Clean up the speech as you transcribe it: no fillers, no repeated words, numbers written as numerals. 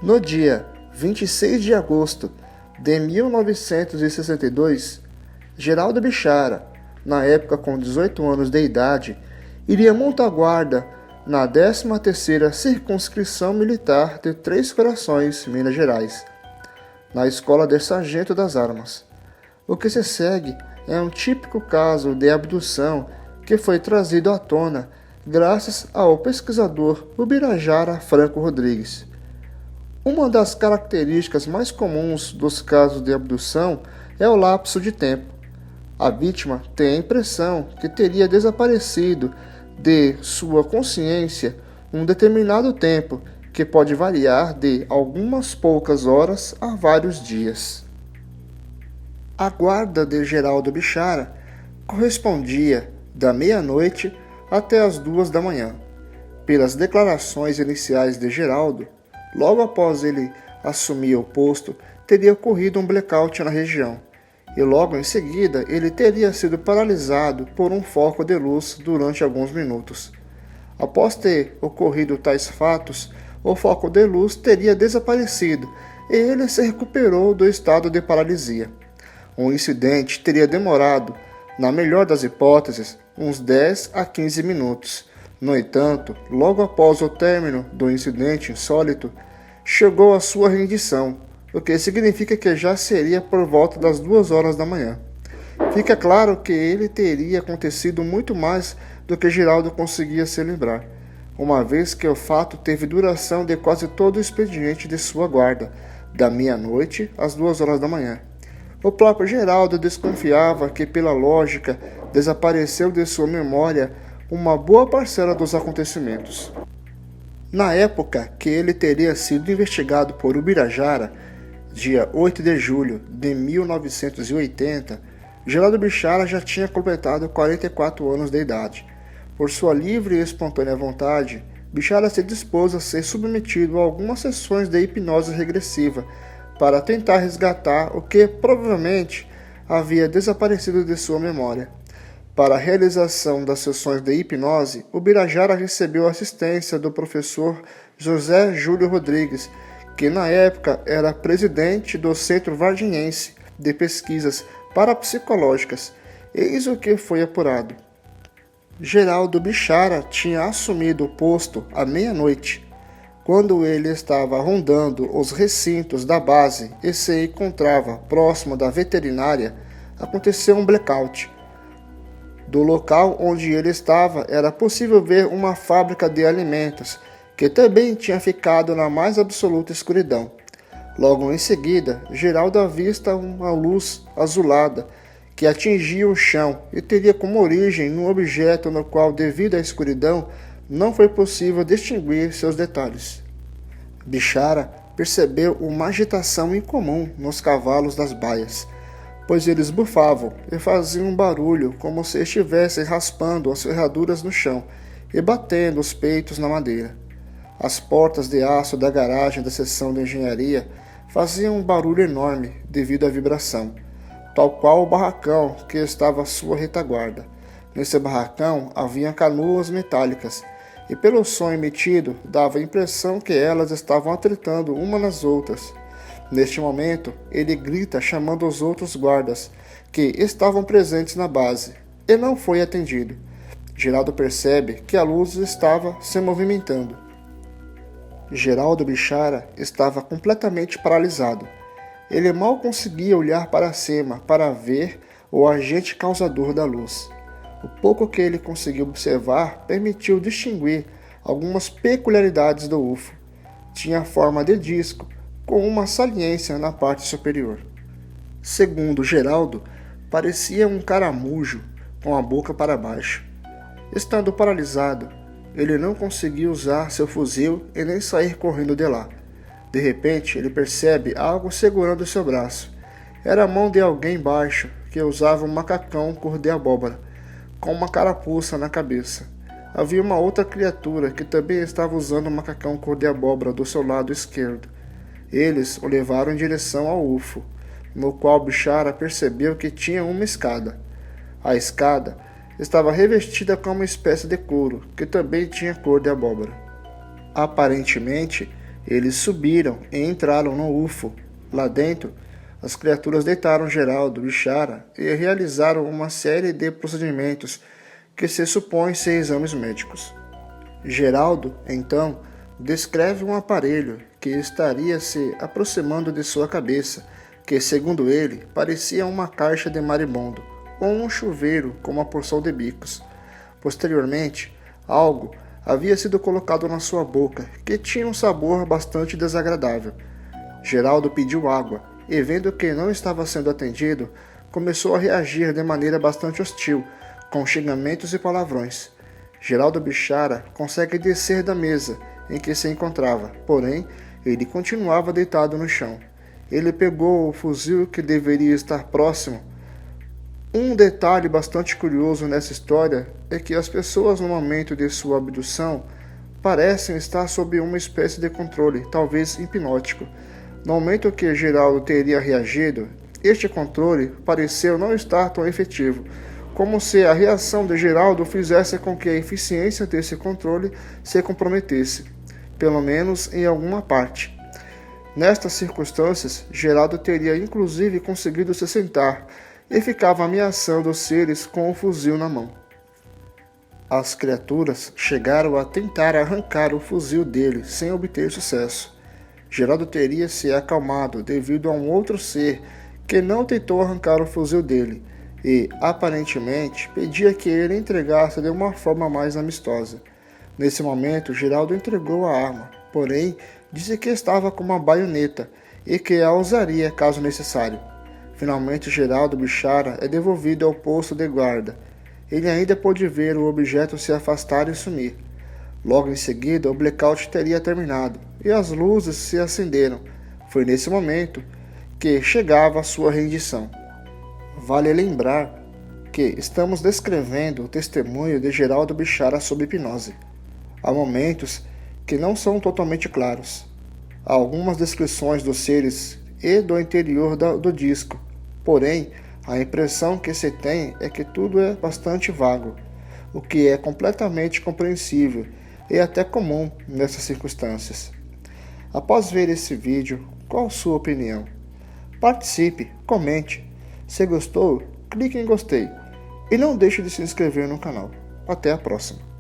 No dia 26 de agosto de 1962, Geraldo Bichara, na época com 18 anos de idade, iria montar guarda na 13ª Circunscrição Militar de Três Corações, Minas Gerais, na Escola de Sargento das Armas. O que se segue é um típico caso de abdução que foi trazido à tona graças ao pesquisador Ubirajara Franco Rodrigues. Uma das características mais comuns dos casos de abdução é o lapso de tempo. A vítima tem a impressão que teria desaparecido de sua consciência um determinado tempo, que pode variar de algumas poucas horas a vários dias. A guarda de Geraldo Bichara correspondia da meia-noite até as 2 da manhã. Pelas declarações iniciais de Geraldo, logo após ele assumir o posto, teria ocorrido um blackout na região, e logo em seguida ele teria sido paralisado por um foco de luz durante alguns minutos. Após ter ocorrido tais fatos, o foco de luz teria desaparecido e ele se recuperou do estado de paralisia. O incidente teria demorado, na melhor das hipóteses, uns 10 a 15 minutos. No entanto, logo após o término do incidente insólito, chegou a sua rendição, o que significa que já seria por volta das 2 horas da manhã. Fica claro que ele teria acontecido muito mais do que Geraldo conseguia se lembrar, uma vez que o fato teve duração de quase todo o expediente de sua guarda, da meia-noite às 2 horas da manhã. O próprio Geraldo desconfiava que, pela lógica, desapareceu de sua memória uma boa parcela dos acontecimentos. Na época que ele teria sido investigado por Ubirajara, dia 8 de julho de 1980, Geraldo Bichara já tinha completado 44 anos de idade. Por sua livre e espontânea vontade, Bichara se dispôs a ser submetido a algumas sessões de hipnose regressiva para tentar resgatar o que provavelmente havia desaparecido de sua memória. Para a realização das sessões de hipnose, Ubirajara recebeu a assistência do professor José Júlio Rodrigues, que na época era presidente do Centro Varginhense de Pesquisas Parapsicológicas. Eis o que foi apurado. Geraldo Bichara tinha assumido o posto à meia-noite. Quando ele estava rondando os recintos da base e se encontrava próximo da veterinária, aconteceu um blackout. Do local onde ele estava, era possível ver uma fábrica de alimentos, que também tinha ficado na mais absoluta escuridão. Logo em seguida, Geraldo avista uma luz azulada que atingia o chão e teria como origem um objeto no qual, devido à escuridão, não foi possível distinguir seus detalhes. Bichara percebeu uma agitação incomum nos cavalos das baias, pois eles bufavam e faziam um barulho como se estivessem raspando as ferraduras no chão e batendo os peitos na madeira. As portas de aço da garagem da seção de engenharia faziam um barulho enorme devido à vibração, tal qual o barracão que estava à sua retaguarda. Nesse barracão havia canoas metálicas, e pelo som emitido dava a impressão que elas estavam atritando uma nas outras. Neste momento, ele grita chamando os outros guardas, que estavam presentes na base, e não foi atendido. Geraldo percebe que a luz estava se movimentando. Geraldo Bichara estava completamente paralisado. Ele mal conseguia olhar para cima para ver o agente causador da luz. O pouco que ele conseguiu observar permitiu distinguir algumas peculiaridades do UFO. Tinha forma de disco, com uma saliência na parte superior. Segundo Geraldo, parecia um caramujo com a boca para baixo. Estando paralisado, ele não conseguia usar seu fuzil e nem sair correndo de lá. De repente, ele percebe algo segurando seu braço. Era a mão de alguém baixo que usava um macacão cor de abóbora, com uma carapuça na cabeça. Havia uma outra criatura que também estava usando um macacão cor de abóbora do seu lado esquerdo. Eles o levaram em direção ao UFO, no qual Bichara percebeu que tinha uma escada. A escada estava revestida com uma espécie de couro, que também tinha cor de abóbora. Aparentemente, Eles subiram e entraram no UFO. Lá dentro, as criaturas deitaram Geraldo Bichara e realizaram uma série de procedimentos que se supõem ser exames médicos. Geraldo, então, descreve um aparelho que estaria se aproximando de sua cabeça, que, segundo ele, parecia uma caixa de marimbondo ou um chuveiro com uma porção de bicos. Posteriormente, algo havia sido colocado na sua boca, que tinha um sabor bastante desagradável. Geraldo pediu água e, vendo que não estava sendo atendido, começou a reagir de maneira bastante hostil, com xingamentos e palavrões. Geraldo Bichara consegue descer da mesa em que se encontrava, porém, ele continuava deitado no chão. Ele pegou o fuzil que deveria estar próximo. Um detalhe bastante curioso nessa história é que as pessoas no momento de sua abdução parecem estar sob uma espécie de controle, talvez hipnótico. No momento que Geraldo teria reagido, este controle pareceu não estar tão efetivo, como se a reação de Geraldo fizesse com que a eficiência desse controle se comprometesse, pelo menos em alguma parte. Nestas circunstâncias, Geraldo teria inclusive conseguido se sentar e ficava ameaçando os seres com o fuzil na mão. As criaturas chegaram a tentar arrancar o fuzil dele sem obter sucesso. Geraldo teria se acalmado devido a um outro ser que não tentou arrancar o fuzil dele e, aparentemente, pedia que ele entregasse de uma forma mais amistosa. Nesse momento, Geraldo entregou a arma, porém, disse que estava com uma baioneta e que a usaria caso necessário. Finalmente, Geraldo Bichara é devolvido ao posto de guarda. Ele ainda pôde ver o objeto se afastar e sumir. Logo em seguida, o blackout teria terminado e as luzes se acenderam. Foi nesse momento que chegava a sua rendição. Vale lembrar que estamos descrevendo o testemunho de Geraldo Bichara sob hipnose. Há momentos que não são totalmente claros. Há algumas descrições dos seres e do interior do disco, porém, a impressão que se tem é que tudo é bastante vago, o que é completamente compreensível e até comum nessas circunstâncias. Após ver esse vídeo, qual a sua opinião? Participe, comente. Se gostou, clique em gostei e não deixe de se inscrever no canal. Até a próxima.